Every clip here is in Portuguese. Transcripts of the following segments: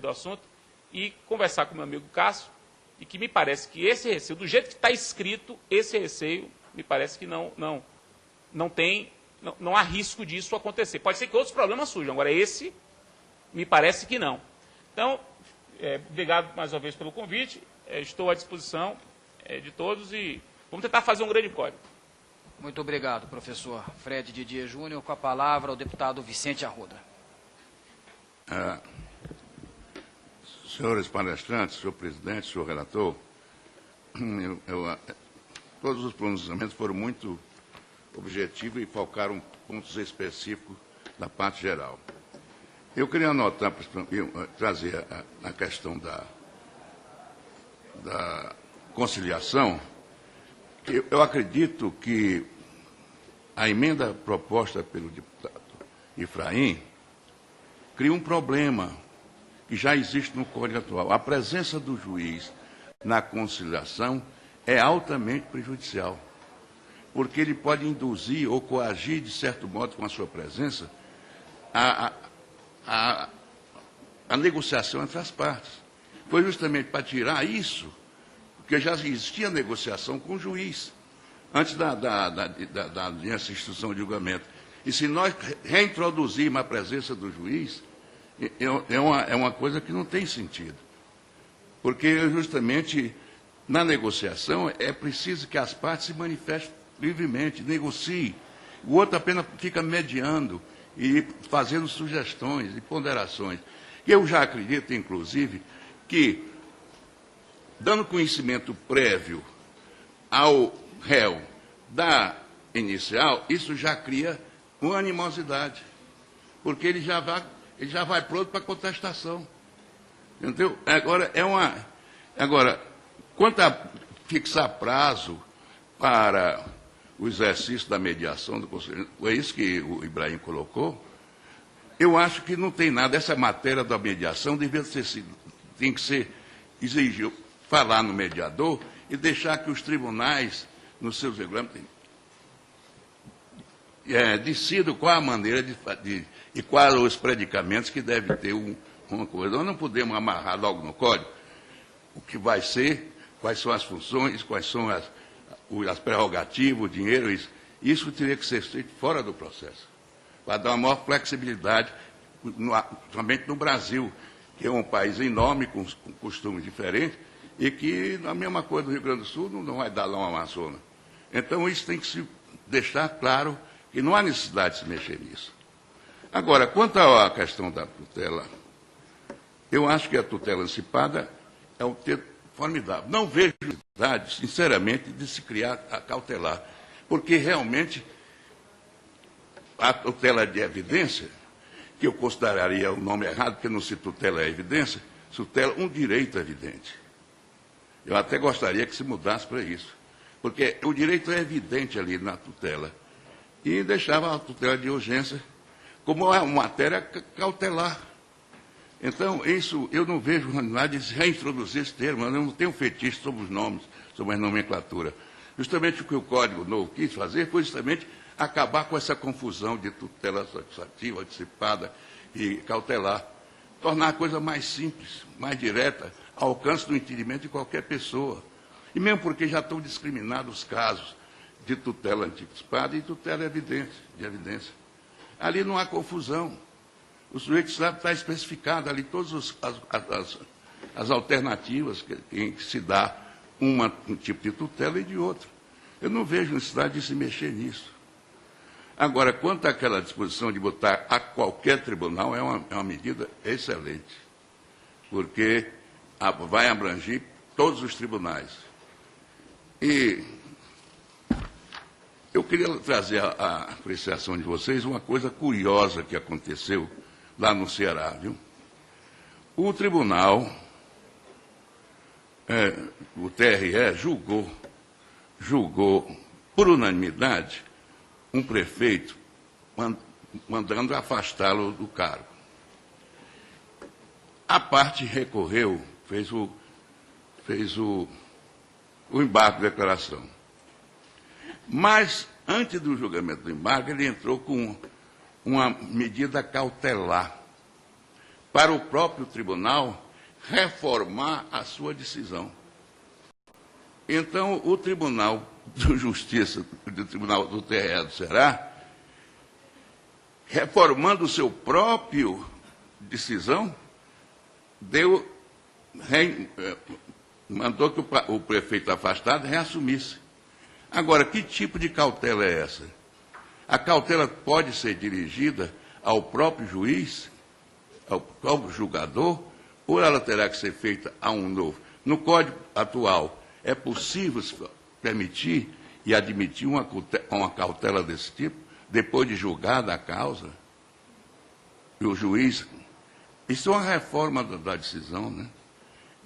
do assunto, e conversar com o meu amigo Cássio, e que me parece que esse receio, do jeito que está escrito, esse receio, me parece que não há risco disso acontecer. Pode ser que outros problemas surjam, agora esse, me parece que não. Então, obrigado mais uma vez pelo convite, estou à disposição de todos e vamos tentar fazer um grande código. Muito obrigado, professor Fred Didier Júnior. Com a palavra, o deputado Vicente Arruda. Senhores palestrantes, senhor presidente, senhor relator, todos os pronunciamentos foram muito objetivos e focaram pontos específicos da parte geral. Eu queria anotar, trazer a questão da conciliação. Eu acredito que a emenda proposta pelo deputado Efraim cria um problema que já existe no Código atual. A presença do juiz na conciliação é altamente prejudicial, porque ele pode induzir ou coagir, de certo modo, com a sua presença, a negociação entre as partes. Foi justamente para tirar isso, porque já existia negociação com o juiz, antes dessa instrução de julgamento. E se nós reintroduzirmos a presença do juiz, é uma coisa que não tem sentido. Porque, justamente, na negociação, é preciso que as partes se manifestem livremente, negociem. O outro apenas fica mediando e fazendo sugestões e ponderações. Eu já acredito, inclusive, que, dando conhecimento prévio ao réu da inicial, isso já cria uma animosidade, porque ele já vai pronto para contestação. Entendeu? Agora, quanto a fixar prazo para o exercício da mediação do Conselho, é isso que o Ibrahim colocou, eu acho que não tem nada. Essa matéria da mediação tem que ser exigir, falar no mediador e deixar que os tribunais, nos seus regulamentos, decidam qual a maneira e quais os predicamentos que deve ter uma coisa. Nós não podemos amarrar logo no código o que vai ser, quais são as funções, quais são as prerrogativas, o dinheiro, isso. Isso teria que ser feito fora do processo, para dar uma maior flexibilidade, somente no Brasil, que é um país enorme, com costumes diferentes, e que, na mesma coisa do Rio Grande do Sul, não vai dar lá uma Amazonas. Então, isso tem que se deixar claro que não há necessidade de se mexer nisso. Agora, quanto à questão da tutela, eu acho que a tutela antecipada é um termo formidável. Não vejo necessidade, sinceramente, de se criar a cautelar, porque realmente a tutela de evidência, que eu consideraria o nome errado, porque não se tutela a evidência, se tutela um direito evidente. Eu até gostaria que se mudasse para isso, porque o direito é evidente ali na tutela, e deixava a tutela de urgência como uma matéria cautelar. Então, isso, eu não vejo nada de reintroduzir esse termo, eu não tenho fetiche sobre os nomes, sobre a nomenclatura. Justamente o que o Código Novo quis fazer foi justamente acabar com essa confusão de tutela satisfativa, antecipada e cautelar. Tornar a coisa mais simples, mais direta, ao alcance do entendimento de qualquer pessoa. E mesmo porque já estão discriminados os casos de tutela antecipada e tutela de evidência. Ali não há confusão. O sujeito sabe, está especificado ali todas as alternativas em que se dá um tipo de tutela e de outro. Eu não vejo necessidade de se mexer nisso. Agora, quanto àquela disposição de botar a qualquer tribunal, é uma medida excelente, porque vai abranger todos os tribunais. E eu queria trazer à apreciação de vocês uma coisa curiosa que aconteceu lá no Ceará, viu? O tribunal, o TRE, julgou por unanimidade um prefeito mandando afastá-lo do cargo. A parte recorreu, fez o embargo de declaração. Mas, antes do julgamento do embargo, ele entrou com uma medida cautelar para o próprio tribunal reformar a sua decisão. Então, o Tribunal de Justiça, do Tribunal do TRE do Ceará, reformando o seu próprio decisão, mandou que o prefeito afastado reassumisse. Agora, que tipo de cautela é essa? A cautela pode ser dirigida ao próprio juiz, ao próprio julgador, ou ela terá que ser feita a um novo? No Código atual, é possível permitir e admitir uma cautela desse tipo, depois de julgada a causa? E o juiz... Isso é uma reforma da decisão, né?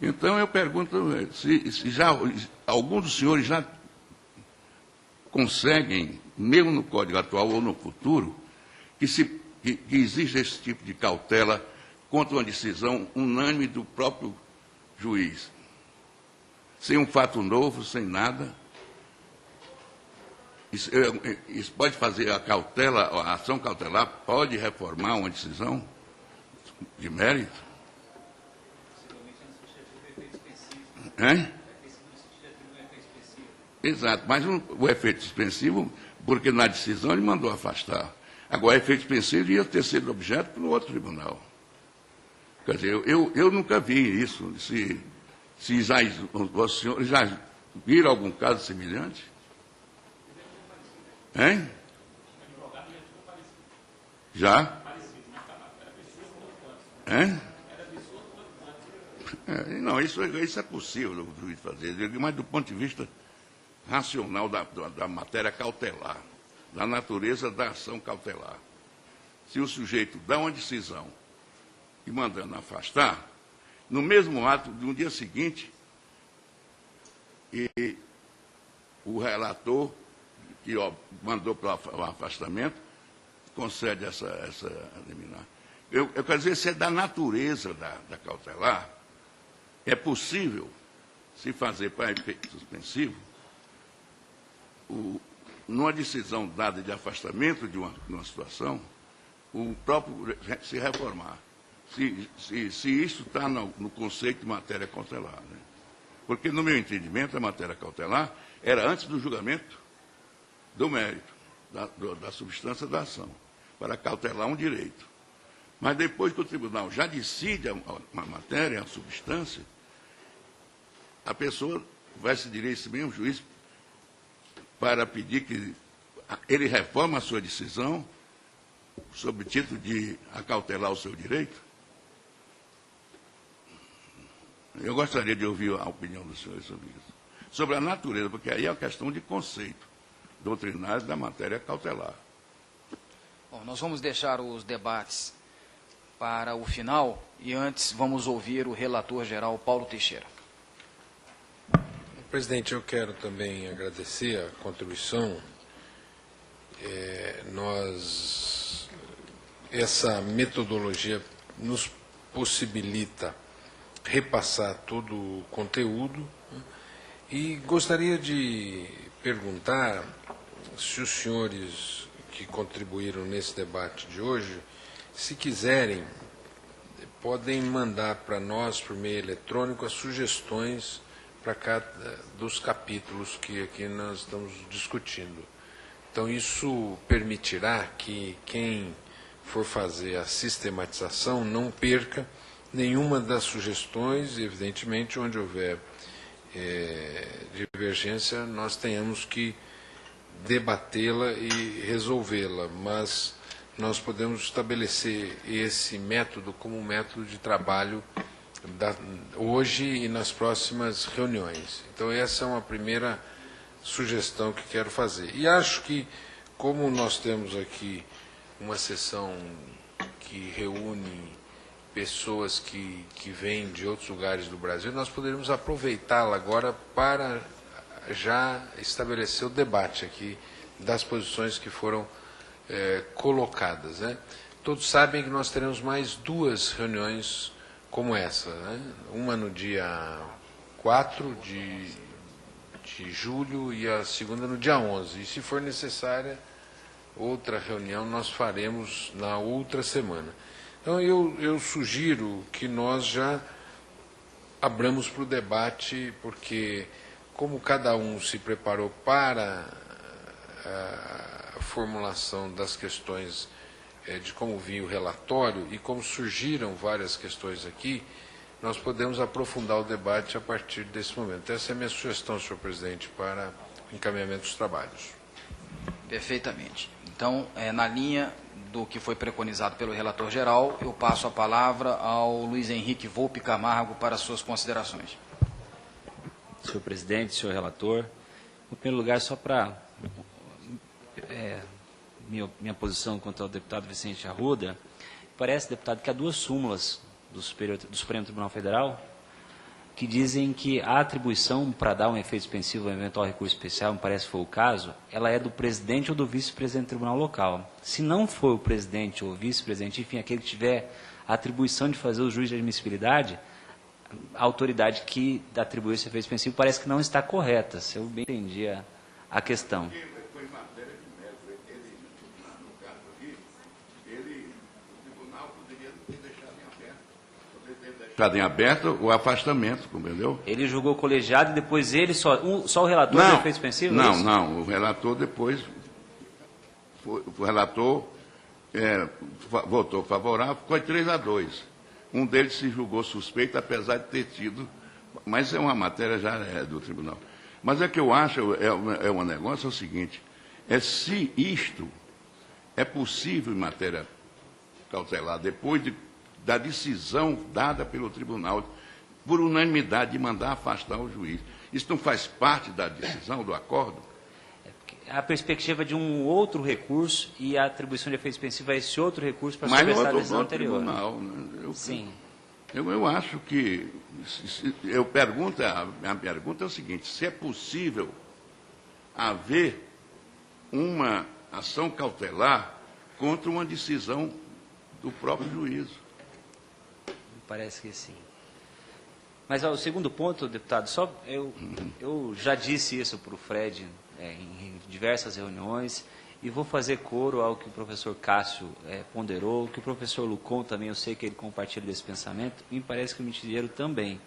Então, eu pergunto se já alguns dos senhores já conseguem, mesmo no Código atual ou no futuro, que existe esse tipo de cautela contra uma decisão unânime do próprio juiz. Sem um fato novo, sem nada. Isso pode fazer a ação cautelar, pode reformar uma decisão de mérito? Hein? Exato, mas o efeito suspensivo, porque na decisão ele mandou afastar. Agora, o efeito suspensivo ia ter sido objeto para outro tribunal. Quer dizer, eu nunca vi isso. Se os senhores já viram algum caso semelhante? Hein? Já? Hein? Não, isso é possível o juiz fazer, mas do ponto de vista racional da matéria cautelar, da natureza da ação cautelar. Se o sujeito dá uma decisão e mandando afastar, no mesmo ato, no dia seguinte, e o relator, que mandou para o afastamento, concede essa liminar. Eu quero dizer, se é da natureza da cautelar, é possível se fazer para efeito suspensivo, numa decisão dada de afastamento de uma situação, o próprio se reformar. Se isso está no conceito de matéria cautelar. Né? Porque, no meu entendimento, a matéria cautelar era antes do julgamento do mérito, da substância da ação, para cautelar um direito. Mas depois que o tribunal já decide uma matéria, a substância, a pessoa vai se dirigir a esse mesmo juiz para pedir que ele reforme a sua decisão sob o título de acautelar o seu direito. Eu gostaria de ouvir a opinião dos senhores sobre isso. Sobre a natureza, porque aí é uma questão de conceito doutrinário da matéria cautelar. Bom, nós vamos deixar os debates para o final e antes vamos ouvir o relator-geral Paulo Teixeira. Presidente, eu quero também agradecer a contribuição. Essa metodologia nos possibilita repassar todo o conteúdo, né? E gostaria de perguntar se os senhores que contribuíram nesse debate de hoje, se quiserem, podem mandar para nós, por meio eletrônico, as sugestões para cada dos capítulos que aqui nós estamos discutindo. Então, isso permitirá que quem for fazer a sistematização não perca nenhuma das sugestões, e, evidentemente, onde houver divergência, nós tenhamos que debatê-la e resolvê-la, mas nós podemos estabelecer esse método como um método de trabalho hoje e nas próximas reuniões. Então, essa é uma primeira sugestão que quero fazer. E acho que, como nós temos aqui uma sessão que reúne pessoas que vêm de outros lugares do Brasil, nós poderíamos aproveitá-la agora para já estabelecer o debate aqui das posições que foram colocadas, né? Todos sabem que nós teremos mais 2 reuniões como essa, né? Uma no dia 4 de julho e a segunda no dia 11. E, se for necessária outra reunião, nós faremos na outra semana. Então, eu sugiro que nós já abramos para o debate, porque como cada um se preparou para a formulação das questões de como vinha o relatório e como surgiram várias questões aqui, nós podemos aprofundar o debate a partir desse momento. Essa é a minha sugestão, senhor presidente, para o encaminhamento dos trabalhos. Perfeitamente. Então, na linha do que foi preconizado pelo relator geral, eu passo a palavra ao Luiz Henrique Volpi Camargo para suas considerações. Senhor presidente, senhor relator, em primeiro lugar, só para minha posição quanto ao deputado Vicente Arruda, parece, deputado, que há duas súmulas do Supremo Tribunal Federal que dizem que a atribuição para dar um efeito suspensivo ao eventual recurso especial, me parece que foi o caso, ela é do presidente ou do vice-presidente do tribunal local. Se não for o presidente ou o vice-presidente, enfim, aquele que tiver a atribuição de fazer o juízo de admissibilidade, a autoridade que atribuiu esse efeito suspensivo parece que não está correta, se eu bem entendi a questão. Em aberto o afastamento, compreendeu? Ele julgou colegiado e depois ele, só o relator deu efeito suspensivo? Não, o relator depois, o relator votou favorável, foi 3-2. Um deles se julgou suspeito, apesar de ter tido, mas é uma matéria já do tribunal. Mas é que eu acho, um negócio, é o seguinte, se isto é possível em matéria cautelar, depois da decisão dada pelo tribunal, por unanimidade, de mandar afastar o juiz. Isso não faz parte da decisão, do acordo? A perspectiva de um outro recurso e a atribuição de efeito suspensivo a esse outro recurso para sobressar a decisão anterior. Tribunal, Sim. Eu acho que... A pergunta é o seguinte, se é possível haver uma ação cautelar contra uma decisão do próprio juízo. Parece que sim. Mas o segundo ponto, deputado, eu já disse isso para o Fred em diversas reuniões e vou fazer coro ao que o professor Cássio ponderou, que o professor Lucon também, eu sei que ele compartilha desse pensamento, e me parece que o Mitidiero também.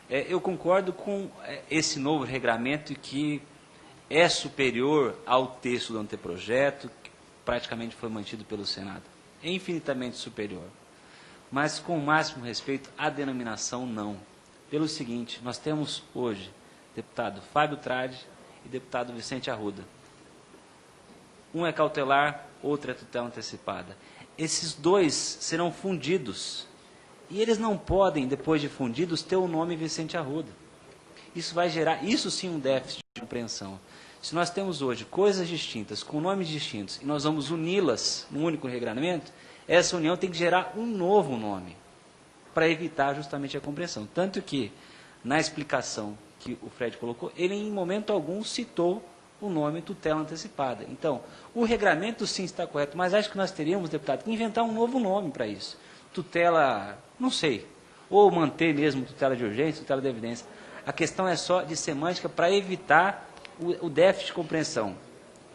Eu concordo com esse novo regramento que é superior ao texto do anteprojeto, que praticamente foi mantido pelo Senado. É infinitamente superior. Mas com o máximo respeito à denominação, não. Pelo seguinte, nós temos hoje deputado Fábio Trade e deputado Vicente Arruda. Um é cautelar, outro é tutela antecipada. Esses dois serão fundidos. E eles não podem, depois de fundidos, ter o nome Vicente Arruda. Isso vai gerar, isso sim, um déficit de compreensão. Se nós temos hoje coisas distintas, com nomes distintos, e nós vamos uni-las num único regramento, essa união tem que gerar um novo nome, para evitar justamente a compreensão. Tanto que, na explicação que o Fred colocou, ele em momento algum citou o nome tutela antecipada. Então, o regramento sim está correto, mas acho que nós teríamos, deputado, que inventar um novo nome para isso. Tutela, não sei, ou manter mesmo tutela de urgência, tutela de evidência. A questão é só de semântica para evitar o déficit de compreensão.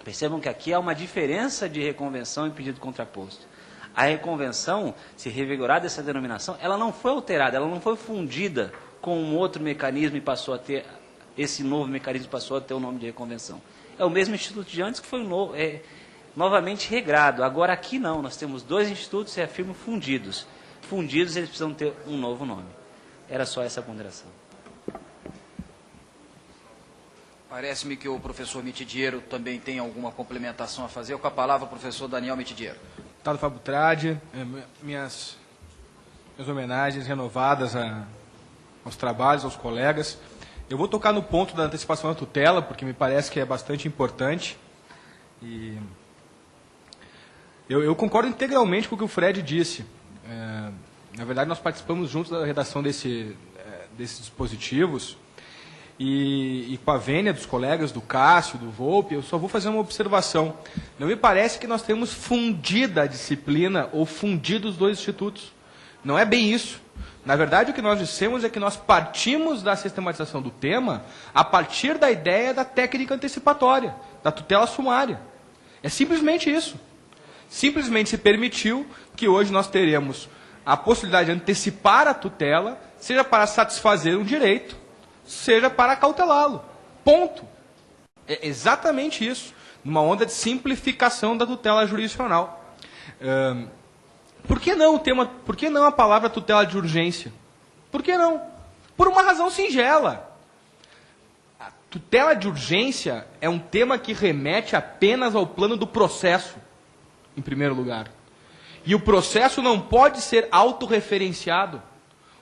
Percebam que aqui há uma diferença de reconvenção e pedido contraposto. A reconvenção, se revigorada essa denominação, ela não foi alterada, ela não foi fundida com um outro mecanismo e passou a ter, esse novo mecanismo passou a ter o nome de reconvenção. É o mesmo instituto de antes que foi novamente regrado. Agora aqui não, nós temos dois institutos, reafirmo, fundidos. Fundidos, eles precisam ter um novo nome. Era só essa ponderação. Parece-me que o professor Mitidiero também tem alguma complementação a fazer. Com a palavra, o professor Daniel Mitidiero. Deputado Fábio Trade, minhas homenagens renovadas aos trabalhos, aos colegas. Eu vou tocar no ponto da antecipação da tutela, porque me parece que é bastante importante. E eu concordo integralmente com o que o Fred disse. Na verdade, nós participamos juntos da redação desses dispositivos. E com a vênia dos colegas do Cássio, do Volpi, eu só vou fazer uma observação. Não me parece que nós temos fundida a disciplina ou fundido os dois institutos. Não é bem isso. Na verdade, o que nós dissemos é que nós partimos da sistematização do tema a partir da ideia da técnica antecipatória, da tutela sumária. É simplesmente isso. simplesmente se permitiu que hoje nós teremos a possibilidade de antecipar a tutela, seja para satisfazer um direito, seja para cautelá-lo. Ponto. É exatamente isso, numa onda de simplificação da tutela jurisdicional. Por que não a palavra tutela de urgência? Por que não? Por uma razão singela. A tutela de urgência é um tema que remete apenas ao plano do processo, em primeiro lugar. E o processo não pode ser autorreferenciado.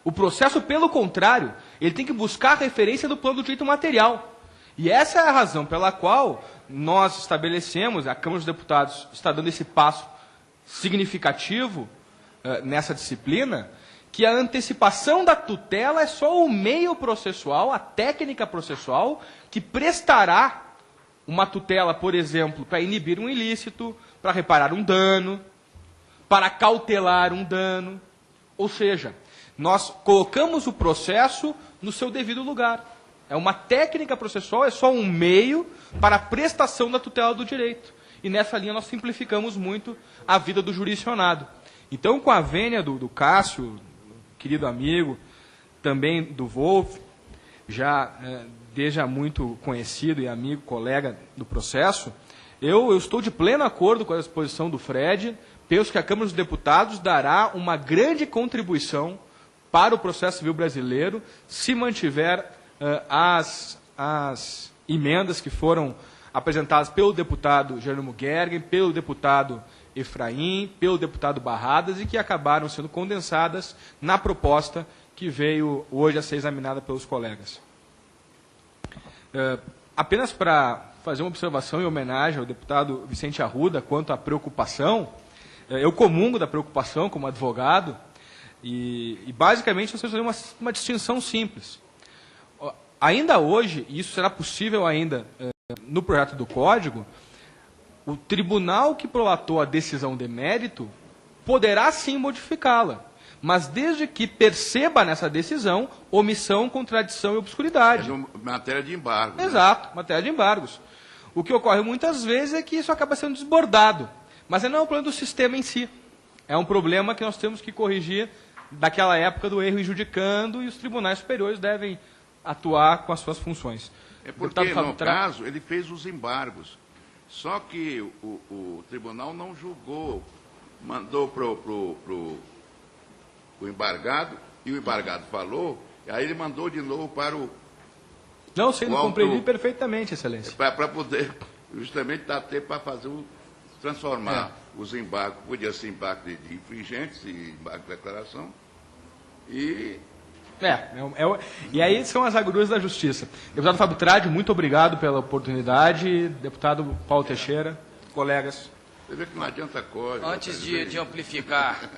O processo, pelo contrário, ele tem que buscar a referência do plano do direito material. E essa é a razão pela qual nós estabelecemos, a Câmara dos Deputados está dando esse passo significativo nessa disciplina, que a antecipação da tutela é só o meio processual, a técnica processual, que prestará uma tutela, por exemplo, para inibir um ilícito, para reparar um dano, para cautelar um dano. Ou seja, nós colocamos o processo no seu devido lugar. É uma técnica processual, é só um meio para a prestação da tutela do direito. E nessa linha nós simplificamos muito a vida do jurisdicionado. Então, com a vênia do Cássio, querido amigo, também do Wolf, já desde muito conhecido e amigo, colega do processo, eu estou de pleno acordo com a exposição do Fred, penso que a Câmara dos Deputados dará uma grande contribuição para o processo civil brasileiro, se mantiver as emendas que foram apresentadas pelo deputado Jerônimo Gergen, pelo deputado Efraim, pelo deputado Barradas e que acabaram sendo condensadas na proposta que veio hoje a ser examinada pelos colegas. Apenas para fazer uma observação em homenagem ao deputado Vicente Arruda quanto à preocupação, eu comungo da preocupação como advogado e basicamente nós temos que fazer uma distinção simples. Ainda hoje, e isso será possível ainda no projeto do Código, o tribunal que prolatou a decisão de mérito poderá sim modificá-la, mas desde que perceba nessa decisão omissão, contradição e obscuridade. Matéria de embargo. Exato, né? Matéria de embargos. O que ocorre muitas vezes é que isso acaba sendo desbordado, mas não é um problema do sistema em si. É um problema que nós temos que corrigir daquela época do erro injudicando e os tribunais superiores devem atuar com as suas funções. É porque, no caso, ele fez os embargos. Só que o tribunal não julgou, mandou para o embargado, e o embargado falou, e aí ele mandou de novo para o... Não, sendo compreendido perfeitamente, Excelência. Para poder, justamente, dar tempo para fazer transformar os embargos, podia ser embargo de infringentes e embargo de declaração, e... E aí são as agruras da justiça. Deputado Fábio Tradi, muito obrigado pela oportunidade. Deputado Paulo Teixeira, colegas. Você vê que não adianta código. Antes de amplificar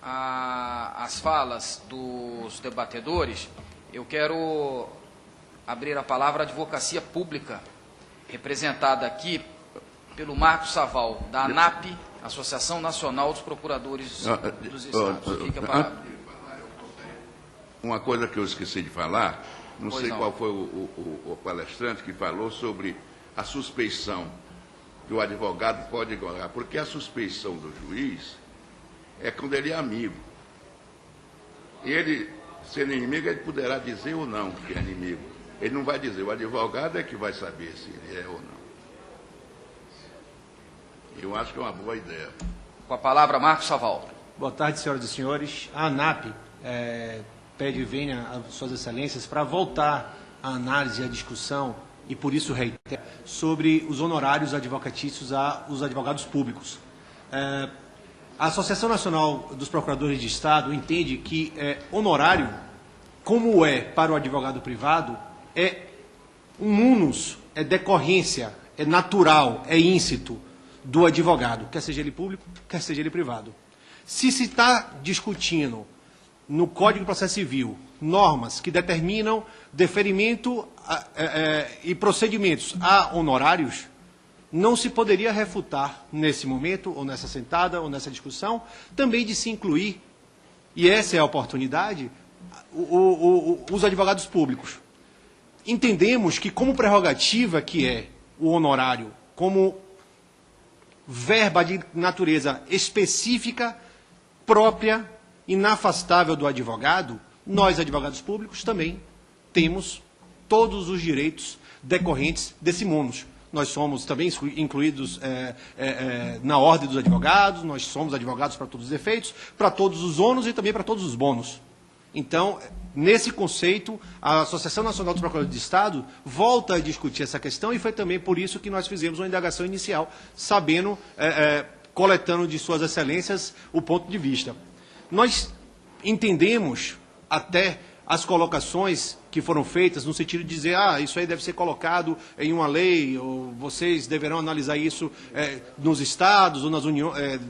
as falas dos debatedores, eu quero abrir a palavra à advocacia pública, representada aqui pelo Marcos Saval, da ANAP, Associação Nacional dos Procuradores dos Estados. Fica a palavra. Uma coisa que eu esqueci de falar, não Pois sei não. qual foi o palestrante que falou sobre a suspeição que o advogado pode ignorar, porque a suspeição do juiz é quando ele é amigo. Ele, sendo inimigo, ele poderá dizer ou não que é inimigo. Ele não vai dizer, o advogado é que vai saber se ele é ou não. Eu acho que é uma boa ideia. Com a palavra, Marcos Saval. Boa tarde, senhoras e senhores. A ANAP pede venha às suas excelências para voltar à análise e à discussão, e por isso reitero, sobre os honorários advocatícios aos advogados públicos. A Associação Nacional dos Procuradores de Estado entende que honorário, como é para o advogado privado, é um munus, é decorrência, é natural, é íncito do advogado, quer seja ele público, quer seja ele privado. Se está discutindo no Código de Processo Civil normas que determinam deferimento e procedimentos a honorários, não se poderia refutar nesse momento, ou nessa sentada, ou nessa discussão, também de se incluir, e essa é a oportunidade, os advogados públicos. Entendemos que, como prerrogativa que é o honorário, como verba de natureza específica, própria, inafastável do advogado, nós, advogados públicos, também temos todos os direitos decorrentes desse munus. Nós somos também incluídos na ordem dos advogados, nós somos advogados para todos os efeitos, para todos os ônus e também para todos os bônus. Então, nesse conceito, a Associação Nacional dos Procuradores de Estado volta a discutir essa questão e foi também por isso que nós fizemos uma indagação inicial, sabendo, coletando de suas excelências o ponto de vista. Nós entendemos até as colocações que foram feitas no sentido de dizer, isso aí deve ser colocado em uma lei, ou vocês deverão analisar isso nos estados ou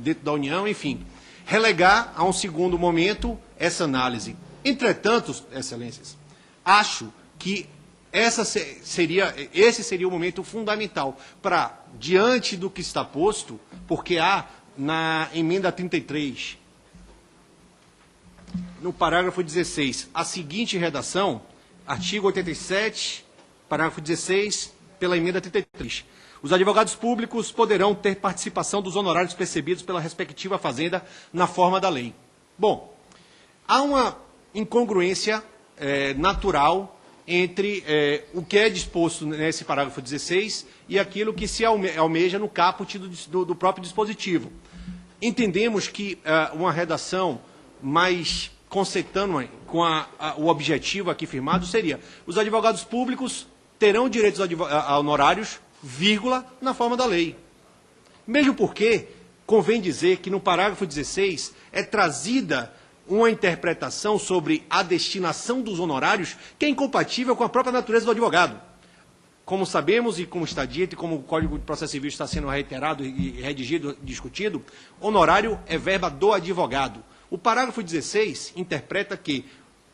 dentro da União, enfim. Relegar a um segundo momento essa análise. Entretanto, excelências, acho que esse seria o momento fundamental para, diante do que está posto, porque há na emenda 33, no parágrafo 16, a seguinte redação, artigo 87, parágrafo 16, pela emenda 33. Os advogados públicos poderão ter participação dos honorários percebidos pela respectiva fazenda na forma da lei. Bom, há uma incongruência natural entre o que é disposto nesse parágrafo 16 e aquilo que se almeja no caput do próprio dispositivo. Entendemos que uma redação mais conceitando com o objetivo aqui firmado seria: os advogados públicos terão direitos a honorários, vírgula, na forma da lei. Mesmo porque convém dizer que no parágrafo 16 é trazida uma interpretação sobre a destinação dos honorários que é incompatível com a própria natureza do advogado. Como sabemos e como está dito, e como o Código de Processo Civil está sendo reiterado e redigido, discutido, honorário é verba do advogado. O parágrafo 16 interpreta que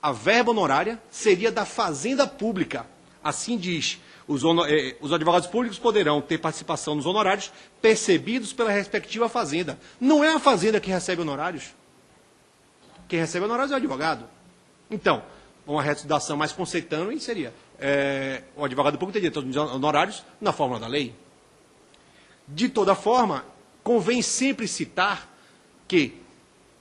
a verba honorária seria da fazenda pública. Assim diz, os advogados públicos poderão ter participação nos honorários percebidos pela respectiva fazenda. Não é a fazenda que recebe honorários. Quem recebe honorários é o advogado. Então, uma redação mais conceitando seria: o advogado público tem direito aos honorários na fórmula da lei. De toda forma, convém sempre citar que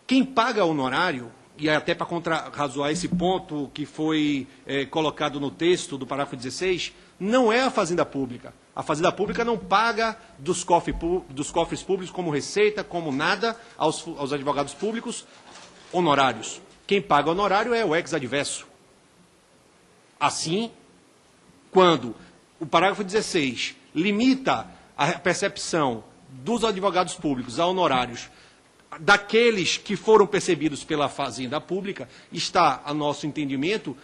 quem paga honorário, e até para contrarrazoar esse ponto que foi colocado no texto do parágrafo 16, não é a Fazenda Pública. A Fazenda Pública não paga dos cofres públicos como receita, como nada, aos advogados públicos honorários. Quem paga honorário é o ex-adverso. Assim, quando o parágrafo 16 limita a percepção dos advogados públicos a honorários daqueles que foram percebidos pela Fazenda Pública, está, a nosso entendimento,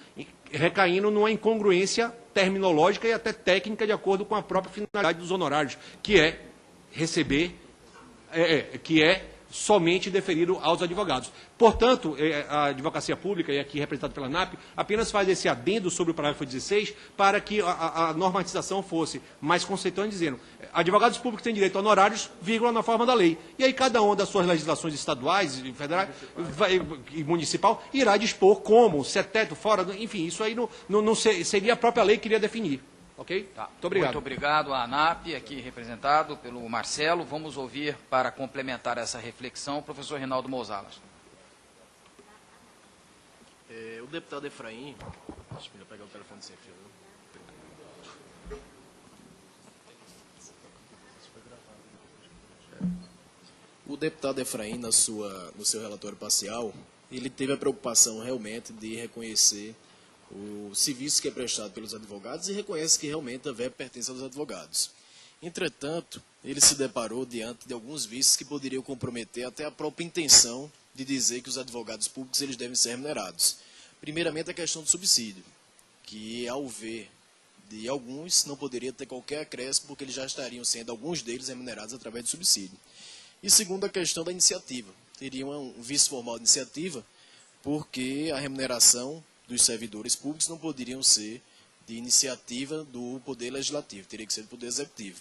recaindo numa incongruência terminológica e até técnica de acordo com a própria finalidade dos honorários, que é receber, que é somente deferido aos advogados. Portanto, a advocacia pública, e aqui representada pela ANAP, apenas faz esse adendo sobre o parágrafo 16 para que a normatização fosse mais conceituante, dizendo: advogados públicos têm direito a honorários, vírgula, na forma da lei. E aí cada uma das suas legislações estaduais, federais e municipal irá dispor como, se é teto, fora, enfim, isso aí não seria a própria lei que iria definir. Ok? Tá. Muito obrigado. Muito obrigado à ANAP, aqui representado pelo Marcelo. Vamos ouvir, para complementar essa reflexão, o professor Reinaldo Mozalas. O deputado Efraim, deixa eu pegar o telefone sem fio. O deputado Efraim, no seu relatório parcial, ele teve a preocupação realmente de reconhecer o serviço que é prestado pelos advogados e reconhece que realmente a verba pertence aos advogados. Entretanto, ele se deparou diante de alguns vícios que poderiam comprometer até a própria intenção de dizer que os advogados públicos eles devem ser remunerados. Primeiramente, a questão do subsídio, que, ao ver de alguns, não poderia ter qualquer acréscimo, porque eles já estariam sendo, alguns deles, remunerados através do subsídio. E segundo, a questão da iniciativa. Teria um vício formal de iniciativa, porque a remuneração dos servidores públicos não poderiam ser de iniciativa do Poder Legislativo, teria que ser do Poder Executivo.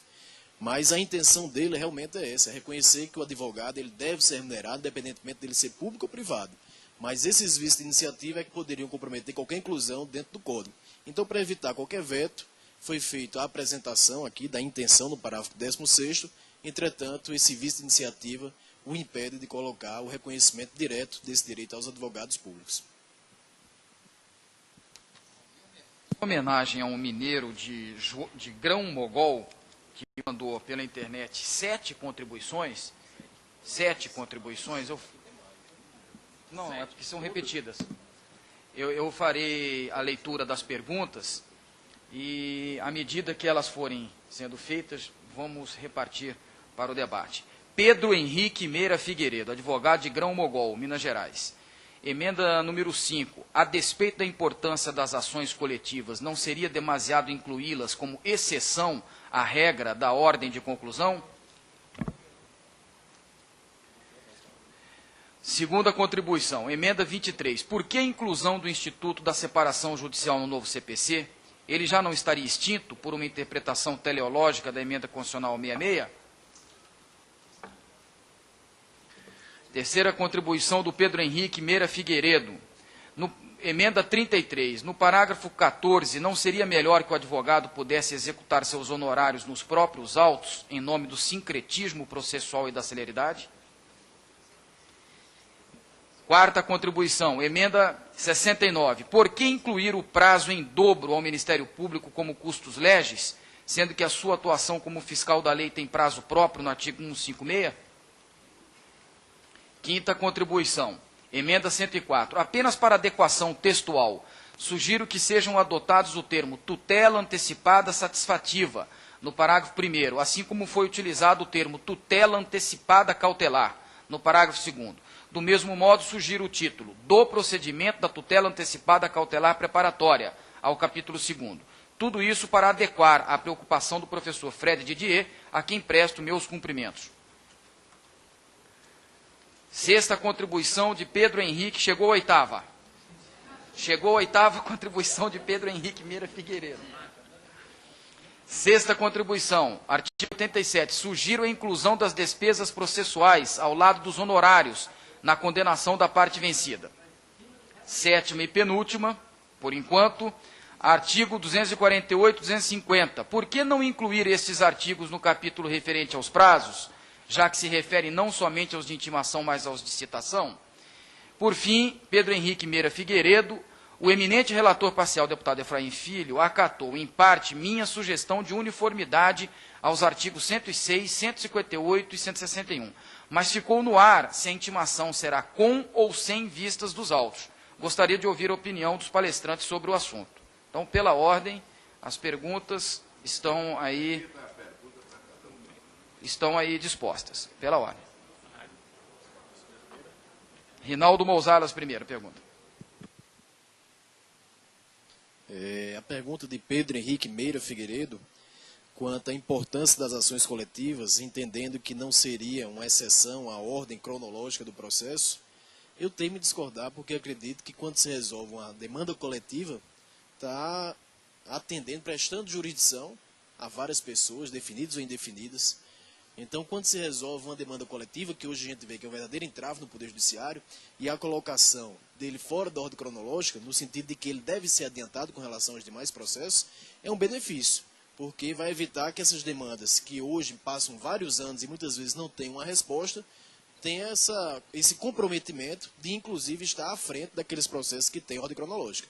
Mas a intenção dele realmente é essa, é reconhecer que o advogado ele deve ser remunerado, independentemente dele ser público ou privado. Mas esses vícios de iniciativa é que poderiam comprometer qualquer inclusão dentro do Código. Então, para evitar qualquer veto, foi feita a apresentação aqui da intenção no parágrafo 16º, Entretanto, esse vício de iniciativa o impede de colocar o reconhecimento direto desse direito aos advogados públicos. Em homenagem a um mineiro de Grão-Mogol, que mandou pela internet 7 contribuições, não, é porque são repetidas. Eu farei a leitura das perguntas e, à medida que elas forem sendo feitas, vamos repartir para o debate. Pedro Henrique Meira Figueiredo, advogado de Grão-Mogol, Minas Gerais. Emenda número 5. A despeito da importância das ações coletivas, não seria demasiado incluí-las como exceção à regra da ordem de conclusão? Segunda contribuição, emenda 23. Por que a inclusão do Instituto da Separação Judicial no novo CPC? Ele já não estaria extinto por uma interpretação teleológica da emenda constitucional 66? Terceira contribuição do Pedro Henrique Meira Figueiredo. Emenda 33. No parágrafo 14, não seria melhor que o advogado pudesse executar seus honorários nos próprios autos, em nome do sincretismo processual e da celeridade? Quarta contribuição, emenda 69. Por que incluir o prazo em dobro ao Ministério Público como custos legis, sendo que a sua atuação como fiscal da lei tem prazo próprio no artigo 156? Quinta contribuição, emenda 104. Apenas para adequação textual, sugiro que sejam adotados o termo tutela antecipada satisfativa no parágrafo 1º, assim como foi utilizado o termo tutela antecipada cautelar no parágrafo 2º. Do mesmo modo, sugiro o título do procedimento da tutela antecipada cautelar preparatória ao capítulo 2º. Tudo isso para adequar a preocupação do professor Fred Didier, a quem presto meus cumprimentos. Sexta contribuição de Pedro Henrique, chegou a oitava. Chegou a oitava contribuição de Pedro Henrique Meira Figueiredo. Sexta contribuição, artigo 87. Sugiro a inclusão das despesas processuais ao lado dos honorários na condenação da parte vencida. Sétima e penúltima, por enquanto, artigo 248 e 250. Por que não incluir estes artigos no capítulo referente aos prazos, já que se refere não somente aos de intimação, mas aos de citação? Por fim, Pedro Henrique Meira Figueiredo, o eminente relator parcial, deputado Efraim Filho, acatou, em parte, minha sugestão de uniformidade aos artigos 106, 158 e 161, mas ficou no ar se a intimação será com ou sem vistas dos autos. Gostaria de ouvir a opinião dos palestrantes sobre o assunto. Então, pela ordem, as perguntas estão aí dispostas, pela ordem. Rinaldo Mousalas, primeira pergunta. A pergunta de Pedro Henrique Meira Figueiredo, quanto à importância das ações coletivas, entendendo que não seria uma exceção à ordem cronológica do processo, eu temo em discordar, porque acredito que quando se resolve uma demanda coletiva, está atendendo, prestando jurisdição a várias pessoas, definidas ou indefinidas. Então, quando se resolve uma demanda coletiva, que hoje a gente vê que é um verdadeiro entrave no Poder Judiciário, e a colocação dele fora da ordem cronológica, no sentido de que ele deve ser adiantado com relação aos demais processos, é um benefício, porque vai evitar que essas demandas, que hoje passam vários anos e muitas vezes não têm uma resposta, tenha esse comprometimento de, inclusive, estar à frente daqueles processos que têm ordem cronológica.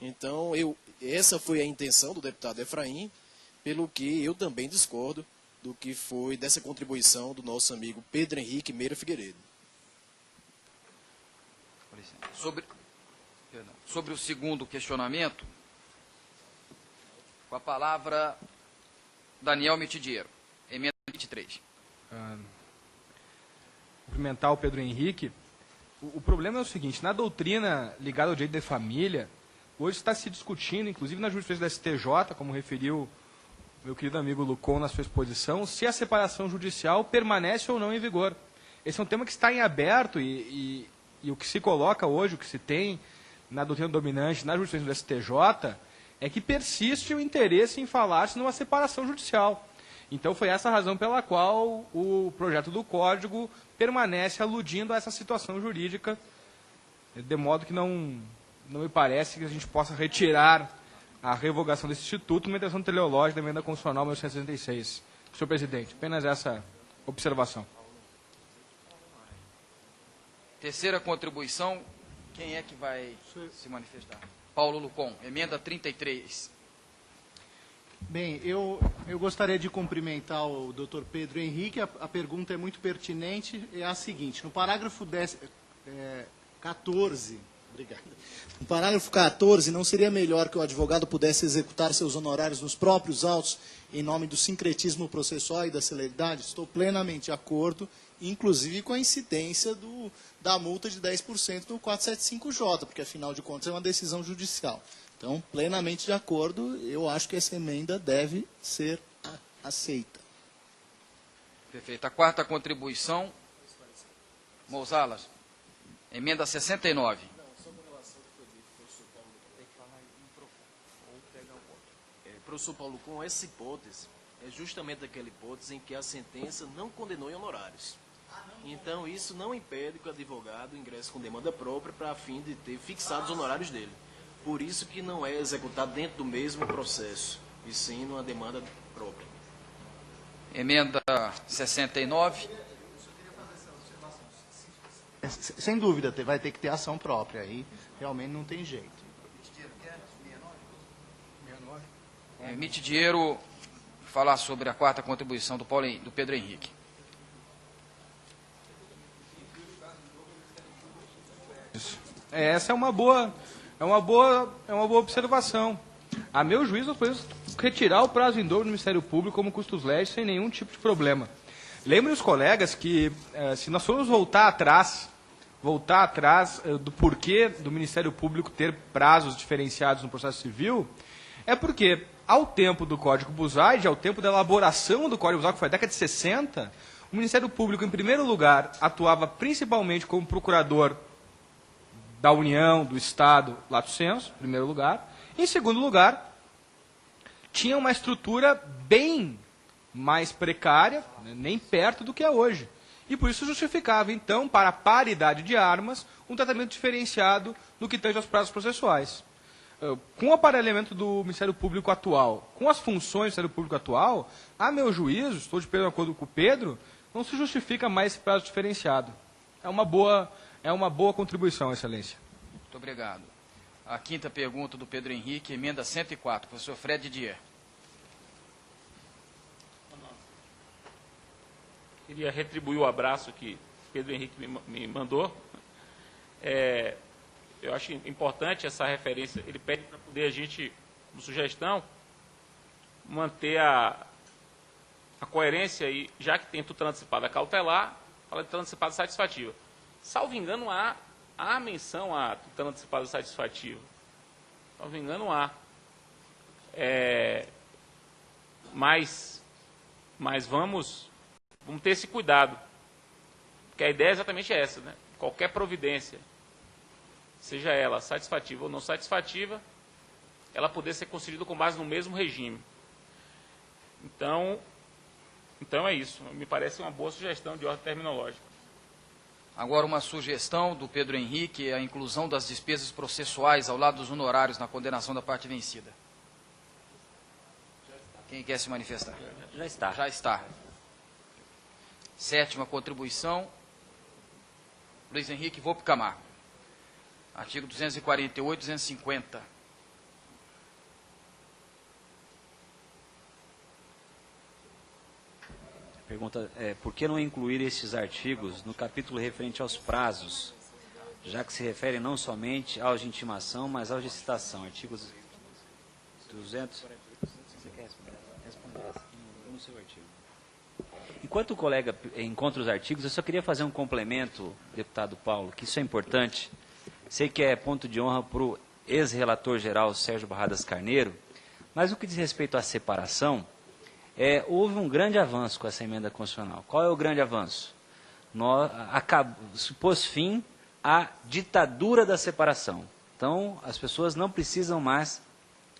Então, essa foi a intenção do deputado Efraim, pelo que eu também discordo do que foi dessa contribuição do nosso amigo Pedro Henrique Meira Figueiredo. Sobre o segundo questionamento, com a palavra Daniel Mitidiero, emenda 23. Cumprimentar o Pedro Henrique. O problema é o seguinte, na doutrina ligada ao direito de família, hoje está se discutindo, inclusive na jurisprudência da STJ, como referiu meu querido amigo Lucon na sua exposição, se a separação judicial permanece ou não em vigor. Esse é um tema que está em aberto e o que se coloca hoje, o que se tem na doutrina dominante, na jurisprudência do STJ, é que persiste o interesse em falar-se numa separação judicial. Então foi essa a razão pela qual o projeto do Código permanece aludindo a essa situação jurídica, de modo que não me parece que a gente possa retirar a revogação desse instituto numa intenção teleológica da emenda constitucional 1966. Senhor presidente, apenas essa observação. Terceira contribuição, quem é que vai se manifestar? Paulo Lucon, emenda 33. Bem, eu gostaria de cumprimentar o doutor Pedro Henrique. A pergunta é muito pertinente. É a seguinte: no parágrafo 14, obrigado. No parágrafo 14, não seria melhor que o advogado pudesse executar seus honorários nos próprios autos em nome do sincretismo processual e da celeridade? Estou plenamente de acordo, inclusive com a incidência da multa de 10% do 475J, porque, afinal de contas, é uma decisão judicial. Então, plenamente de acordo, eu acho que essa emenda deve ser aceita. Perfeito. A quarta contribuição, Mousalas, emenda 69. Professor Paulo, com essa hipótese, é justamente aquela hipótese em que a sentença não condenou em honorários. Então, isso não impede que o advogado ingresse com demanda própria para a fim de ter fixado os honorários dele. Por isso que não é executado dentro do mesmo processo, e sim numa demanda própria. Emenda 69. Sem dúvida, vai ter que ter ação própria. Aí realmente não tem jeito. Mitidiero falar sobre a quarta contribuição do Pedro Henrique. Essa é uma boa observação. A meu juízo, nós podemos retirar o prazo em dobro do Ministério Público como custos legis sem nenhum tipo de problema. Lembrem os colegas que, se nós formos voltar atrás do porquê do Ministério Público ter prazos diferenciados no processo civil, é porque, ao tempo do Código Buzaide, ao tempo da elaboração do Código Buzaide, que foi a década de 60, o Ministério Público, em primeiro lugar, atuava principalmente como procurador da União, do Estado, lato sensu, em primeiro lugar. Em segundo lugar, tinha uma estrutura bem mais precária, nem perto do que é hoje. E por isso justificava, então, para a paridade de armas, um tratamento diferenciado no que tange aos prazos processuais. Com o aparelhamento do Ministério Público atual, com as funções do Ministério Público atual, a meu juízo, estou de acordo com o Pedro, não se justifica mais esse prazo diferenciado. É uma boa contribuição, Excelência. Muito obrigado. A quinta pergunta do Pedro Henrique, emenda 104, professor Fred Didier. Queria retribuir o abraço que Pedro Henrique me mandou. Eu acho importante essa referência. Ele pede para poder a gente, como sugestão, manter a coerência, e já que tem tutela antecipada cautelar, fala de tutela antecipada satisfativa. Salvo engano, há menção à tutela antecipada satisfativa. Salvo engano, há. Mas vamos ter esse cuidado. Porque a ideia é exatamente essa, né? Qualquer providência, seja ela satisfativa ou não satisfativa, ela poder ser concedida com base no mesmo regime. Então é isso. Me parece uma boa sugestão de ordem terminológica. Agora, uma sugestão do Pedro Henrique, a inclusão das despesas processuais ao lado dos honorários na condenação da parte vencida. Quem quer se manifestar? Já está. Já está. Sétima contribuição, Luiz Henrique Volpe Camargo. Artigo 248, 250. Pergunta é: por que não incluir estes artigos no capítulo referente aos prazos, já que se refere não somente aos de intimação, mas aos de citação? Artigos 200... Você quer responder? No seu artigo. Enquanto o colega encontra os artigos, eu só queria fazer um complemento, deputado Paulo, que isso é importante. Sei que é ponto de honra para o ex-relator-geral Sérgio Barradas Carneiro, mas no que diz respeito à separação, houve um grande avanço com essa emenda constitucional. Qual é o grande avanço? Se pôs fim à ditadura da separação. Então, as pessoas não precisam mais,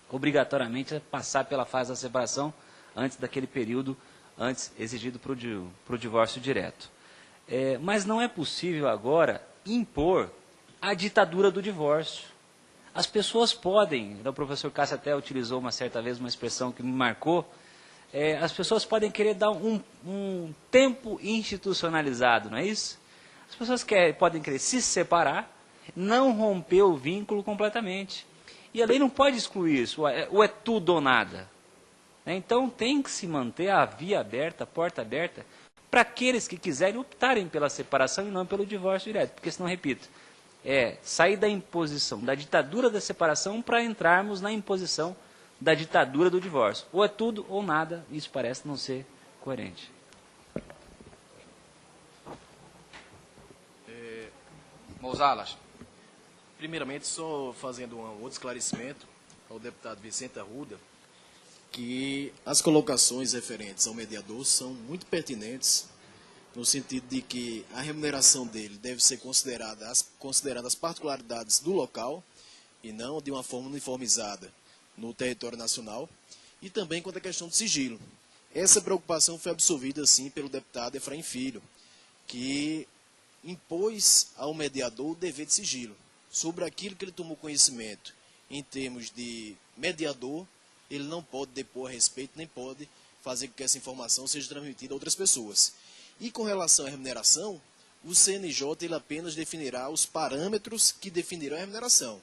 obrigatoriamente, passar pela fase da separação antes daquele período antes exigido para o divórcio direto. Mas não é possível agora impor a ditadura do divórcio. As pessoas podem, o professor Cássio até utilizou uma certa vez uma expressão que me marcou, as pessoas podem querer dar um tempo institucionalizado, não é isso? As pessoas podem querer se separar, não romper o vínculo completamente. E a lei não pode excluir isso, ou é tudo ou nada. Então tem que se manter a via aberta, a porta aberta, para aqueles que quiserem optarem pela separação e não pelo divórcio direto. Porque senão, repito, sair da imposição, da ditadura da separação para entrarmos na imposição da ditadura do divórcio. Ou é tudo ou nada, isso parece não ser coerente. Mousalas. Primeiramente, só fazendo um outro esclarecimento ao deputado Vicente Arruda, que as colocações referentes ao mediador são muito pertinentes, no sentido de que a remuneração dele deve ser considerada as particularidades do local e não de uma forma uniformizada no território nacional, e também quanto à questão do sigilo. Essa preocupação foi absolvida, sim, pelo deputado Efraim Filho, que impôs ao mediador o dever de sigilo sobre aquilo que ele tomou conhecimento em termos de mediador. Ele não pode depor a respeito, nem pode fazer com que essa informação seja transmitida a outras pessoas. E com relação à remuneração, o CNJ ele apenas definirá os parâmetros que definirão a remuneração.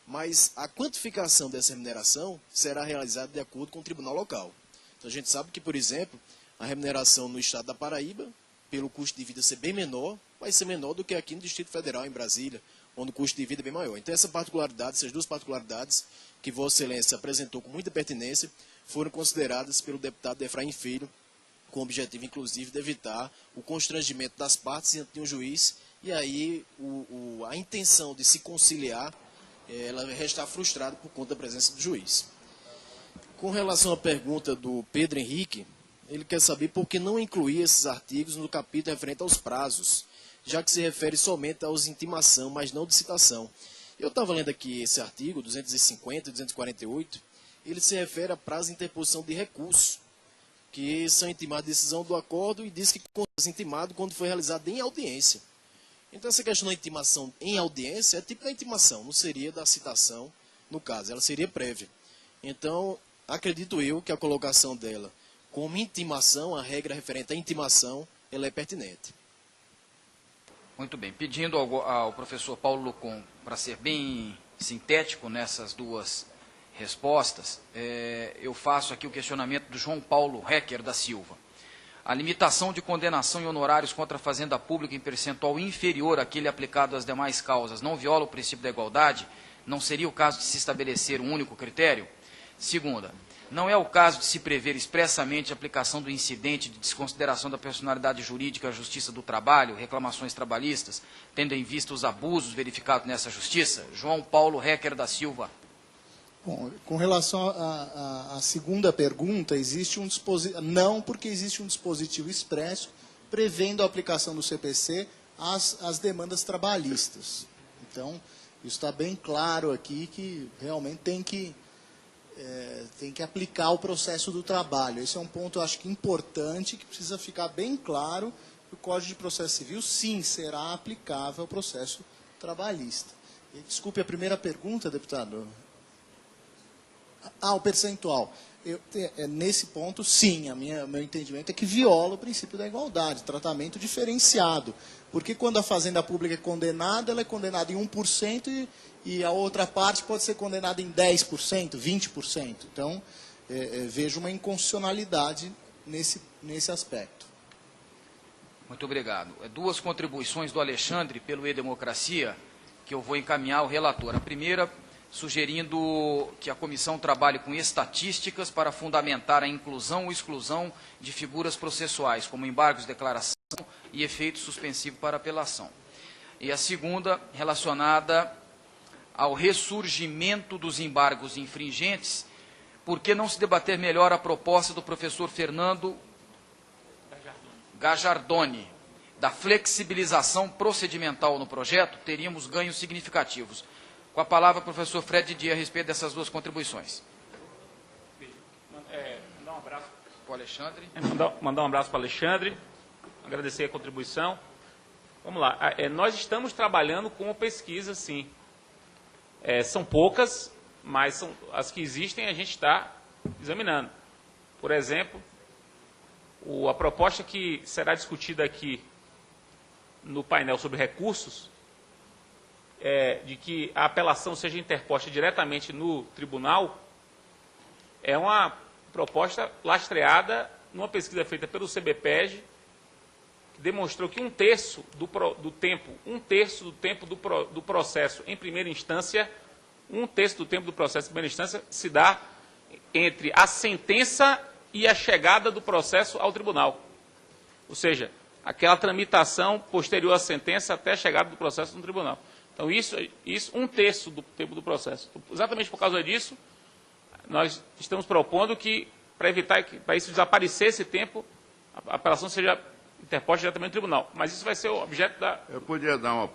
Mas a quantificação dessa remuneração será realizada de acordo com o tribunal local. Então a gente sabe que, por exemplo, a remuneração no estado da Paraíba, pelo custo de vida ser bem menor, vai ser menor do que aqui no Distrito Federal, em Brasília, onde o custo de vida é bem maior. Então essas duas particularidades que Vossa Excelência apresentou com muita pertinência, foram consideradas pelo deputado Efraim Filho, com o objetivo, inclusive, de evitar o constrangimento das partes diante de um juiz, e aí a intenção de se conciliar, ela vai restar frustrada por conta da presença do juiz. Com relação à pergunta do Pedro Henrique, ele quer saber por que não incluir esses artigos no capítulo referente aos prazos, já que se refere somente aos de intimação, mas não de citação. Eu estava lendo aqui esse artigo, 250 e 248, ele se refere a prazo de interposição de recurso, que são intimados de decisão do acordo e diz que é intimado quando foi realizado em audiência. Então essa questão da intimação em audiência é tipo da intimação, não seria da citação, no caso, ela seria prévia. Então, acredito eu que a colocação dela como intimação, a regra referente à intimação, ela é pertinente. Muito bem. Pedindo ao professor Paulo Lucon para ser bem sintético nessas duas respostas, eu faço aqui o questionamento do João Paulo Hecker da Silva. A limitação de condenação em honorários contra a fazenda pública em percentual inferior àquele aplicado às demais causas não viola o princípio da igualdade? Não seria o caso de se estabelecer um único critério? Segunda, não é o caso de se prever expressamente a aplicação do incidente de desconsideração da personalidade jurídica à Justiça do Trabalho, reclamações trabalhistas, tendo em vista os abusos verificados nessa Justiça? João Paulo Hecker da Silva. Bom, com relação à segunda pergunta, existe um dispositivo, não, porque existe um dispositivo expresso prevendo a aplicação do CPC às demandas trabalhistas. Então, isso está bem claro aqui que realmente tem que aplicar o processo do trabalho. Esse é um ponto, eu acho que importante, que precisa ficar bem claro que o Código de Processo Civil, sim, será aplicável ao processo trabalhista. E, desculpe a primeira pergunta, deputado. O percentual. Nesse ponto, sim, meu entendimento é que viola o princípio da igualdade, tratamento diferenciado. Porque quando a fazenda pública é condenada, ela é condenada em 1% e a outra parte pode ser condenada em 10%, 20%. Então, vejo uma inconstitucionalidade nesse aspecto. Muito obrigado. Duas contribuições do Alexandre pelo E-Democracia, que eu vou encaminhar ao relator. A primeira, sugerindo que a comissão trabalhe com estatísticas para fundamentar a inclusão ou exclusão de figuras processuais, como embargos de declaração e efeito suspensivo para apelação. E a segunda, relacionada ao ressurgimento dos embargos infringentes, por que não se debater melhor a proposta do professor Fernando Gajardoni, da flexibilização procedimental no projeto? Teríamos ganhos significativos. Com a palavra, professor Fred Didier, a respeito dessas duas contribuições. Mandar um abraço para o Alexandre. Mandar um abraço para o Alexandre, agradecer a contribuição. Vamos lá, nós estamos trabalhando com pesquisa, sim. São poucas, mas as que existem a gente está examinando. Por exemplo, A proposta que será discutida aqui no painel sobre recursos, de que a apelação seja interposta diretamente no tribunal, é uma proposta lastreada numa pesquisa feita pelo CBPEG, que demonstrou que um terço do tempo do processo em primeira instância, se dá entre a sentença e a chegada do processo ao tribunal. Ou seja, aquela tramitação posterior à sentença até a chegada do processo no tribunal. Então, isso um terço do tempo do processo. Exatamente por causa disso, nós estamos propondo que, para evitar que, para isso desaparecer esse tempo, a apelação seja interposta diretamente no tribunal. Mas isso vai ser o objeto da... Eu poderia dar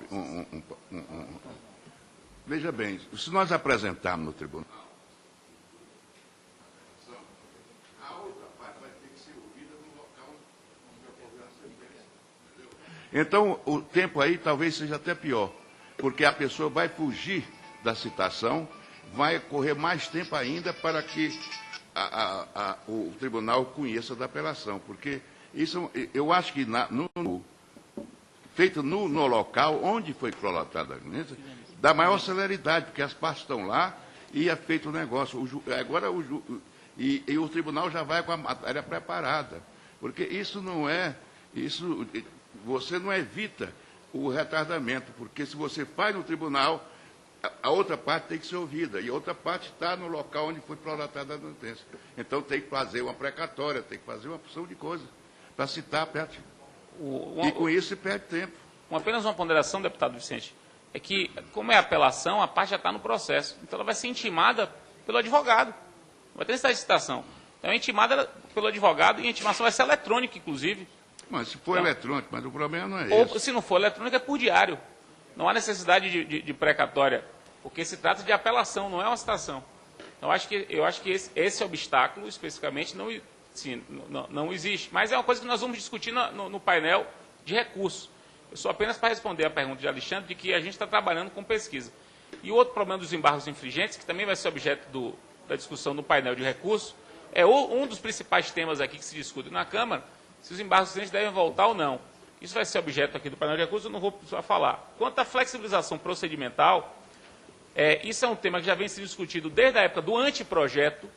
Veja bem, se nós apresentarmos no tribunal, a outra parte vai ter que ser ouvida no local onde ocorreu a sentença. Então, o tempo aí talvez seja até pior, porque a pessoa vai fugir da citação, vai correr mais tempo ainda para que o tribunal conheça da apelação, porque isso, eu acho que feito no local onde foi prolatada a audiência, dá maior celeridade, porque as partes estão lá e é feito o negócio. E o tribunal já vai com a matéria preparada, porque isso não é, você não evita o retardamento, porque se você faz no tribunal, a outra parte tem que ser ouvida, e a outra parte está no local onde foi prolatada a sentença. Então tem que fazer uma precatória, tem que fazer uma opção de coisa, para citar perto. E com isso se perde tempo. Apenas uma ponderação, deputado Vicente, é que, como é apelação, a parte já está no processo. Então ela vai ser intimada pelo advogado. Não vai ter necessidade de citação. Então é intimada pelo advogado e a intimação vai ser eletrônica, inclusive. Mas se for eletrônico, mas o problema não é esse. Ou se não for eletrônico, é por diário. Não há necessidade de precatória, porque se trata de apelação, não é uma citação. Então eu acho que esse obstáculo, especificamente, não existe. Mas é uma coisa que nós vamos discutir no painel de recursos. Eu sou apenas para responder a pergunta de Alexandre, de que a gente está trabalhando com pesquisa. E o outro problema dos embargos infringentes, que também vai ser objeto da discussão no painel de recursos, é um dos principais temas aqui que se discute na Câmara, se os embargos infringentes devem voltar ou não. Isso vai ser objeto aqui do painel de recursos, eu não vou precisar falar. Quanto à flexibilização procedimental, isso é um tema que já vem sendo discutido desde a época do anteprojeto.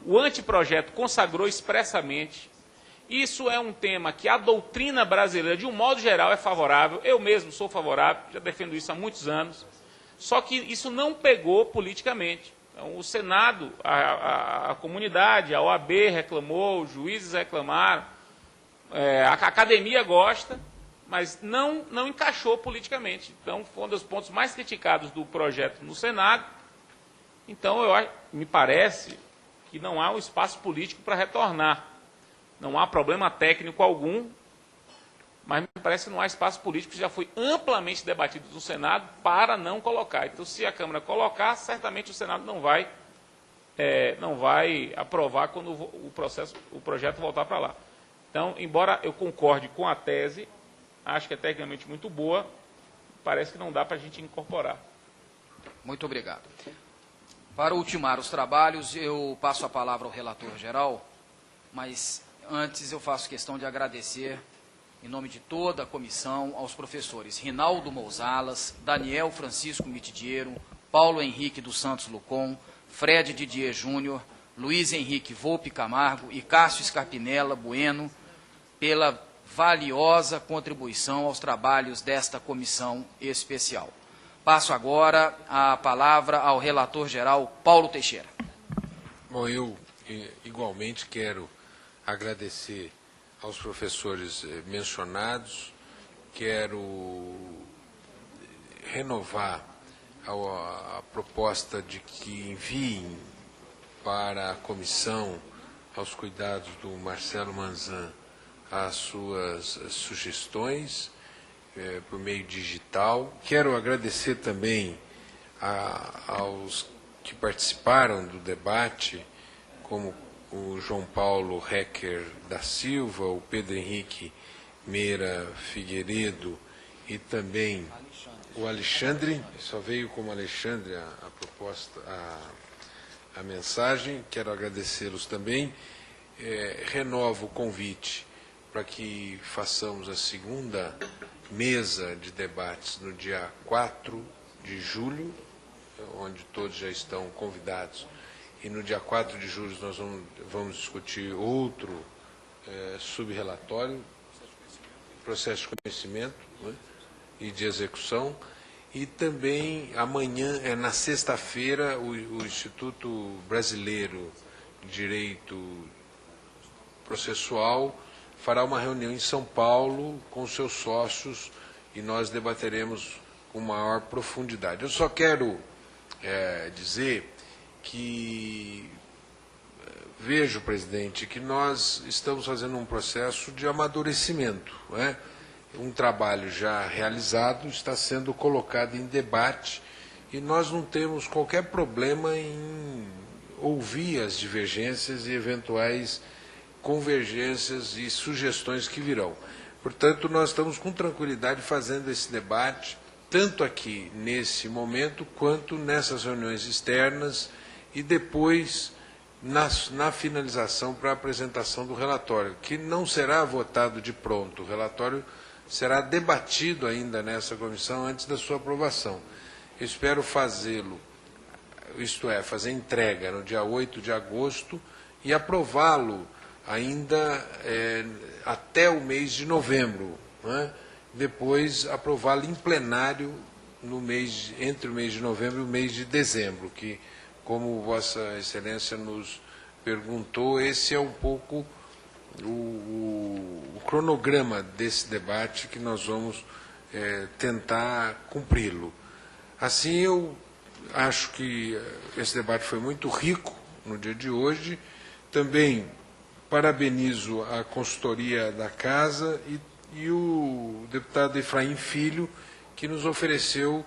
O anteprojeto consagrou expressamente. Isso é um tema que a doutrina brasileira, de um modo geral, é favorável. Eu mesmo sou favorável, já defendo isso há muitos anos. Só que isso não pegou politicamente. Então, o Senado, a comunidade, a OAB reclamou, os juízes reclamaram, a academia gosta, mas não encaixou politicamente. Então, foi um dos pontos mais criticados do projeto no Senado. Então, me parece que não há um espaço político para retornar. Não há problema técnico algum, mas me parece que não há espaço político, que já foi amplamente debatido no Senado para não colocar. Então, se a Câmara colocar, certamente o Senado não vai aprovar quando o projeto voltar para lá. Então, embora eu concorde com a tese, acho que é tecnicamente muito boa, parece que não dá para a gente incorporar. Muito obrigado. Para ultimar os trabalhos, eu passo a palavra ao relator geral, mas antes eu faço questão de agradecer, em nome de toda a comissão, aos professores Rinaldo Mousalas, Daniel Francisco Mitidiero, Paulo Henrique dos Santos Lucon, Fred Didier Júnior, Luiz Henrique Volpe Camargo e Cássio Scarpinella Bueno, pela valiosa contribuição aos trabalhos desta comissão especial. Passo agora a palavra ao relator geral, Paulo Teixeira. Bom, eu igualmente quero agradecer aos professores mencionados, quero renovar a proposta de que enviem para a comissão, aos cuidados do Marcelo Manzan, as suas sugestões por meio digital. Quero agradecer também aos que participaram do debate, como o João Paulo Hecker da Silva, o Pedro Henrique Meira Figueiredo e também o Alexandre, só veio como Alexandre a proposta, a mensagem, quero agradecê-los também, renovo o convite para que façamos a segunda mesa de debates no dia 4 de julho, onde todos já estão convidados, e no dia 4 de julho nós vamos discutir outro subrelatório, processo de conhecimento, né, e de execução, e também amanhã, na sexta-feira, o Instituto Brasileiro de Direito Processual fará uma reunião em São Paulo com seus sócios e nós debateremos com maior profundidade. Eu só quero dizer que vejo, presidente, que nós estamos fazendo um processo de amadurecimento, né? Um trabalho já realizado está sendo colocado em debate e nós não temos qualquer problema em ouvir as divergências e eventuais convergências e sugestões que virão. Portanto, nós estamos com tranquilidade fazendo esse debate, tanto aqui nesse momento, quanto nessas reuniões externas e depois na finalização para a apresentação do relatório, que não será votado de pronto. O relatório será debatido ainda nessa comissão antes da sua aprovação. Eu espero fazê-lo, isto é, fazer entrega no dia 8 de agosto e aprová-lo ainda até o mês de novembro, né? Depois aprová-lo em plenário entre o mês de novembro e o mês de dezembro, que, como Vossa Excelência nos perguntou, esse é um pouco o cronograma desse debate que nós vamos tentar cumpri-lo. Assim, eu acho que esse debate foi muito rico no dia de hoje. Também parabenizo a consultoria da Casa e o deputado Efraim Filho, que nos ofereceu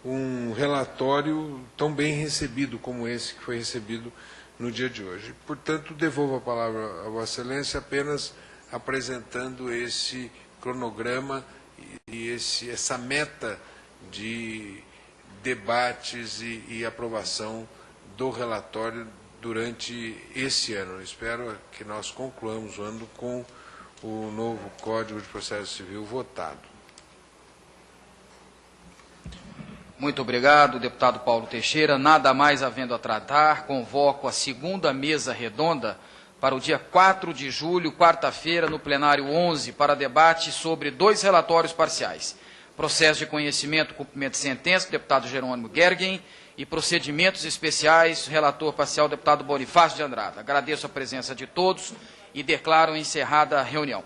um relatório tão bem recebido como esse que foi recebido no dia de hoje. Portanto, devolvo a palavra a Vossa Excelência apenas apresentando esse cronograma e essa meta de debates e aprovação do relatório durante esse ano. Eu espero que nós concluamos o ano com o novo Código de Processo Civil votado. Muito obrigado, deputado Paulo Teixeira. Nada mais havendo a tratar, convoco a segunda mesa redonda para o dia 4 de julho, quarta-feira, no plenário 11, para debate sobre 2 relatórios parciais. Processo de conhecimento, cumprimento de sentença, deputado Jerônimo Gergen, e procedimentos especiais, relator parcial, deputado Bonifácio de Andrada. Agradeço a presença de todos e declaro encerrada a reunião.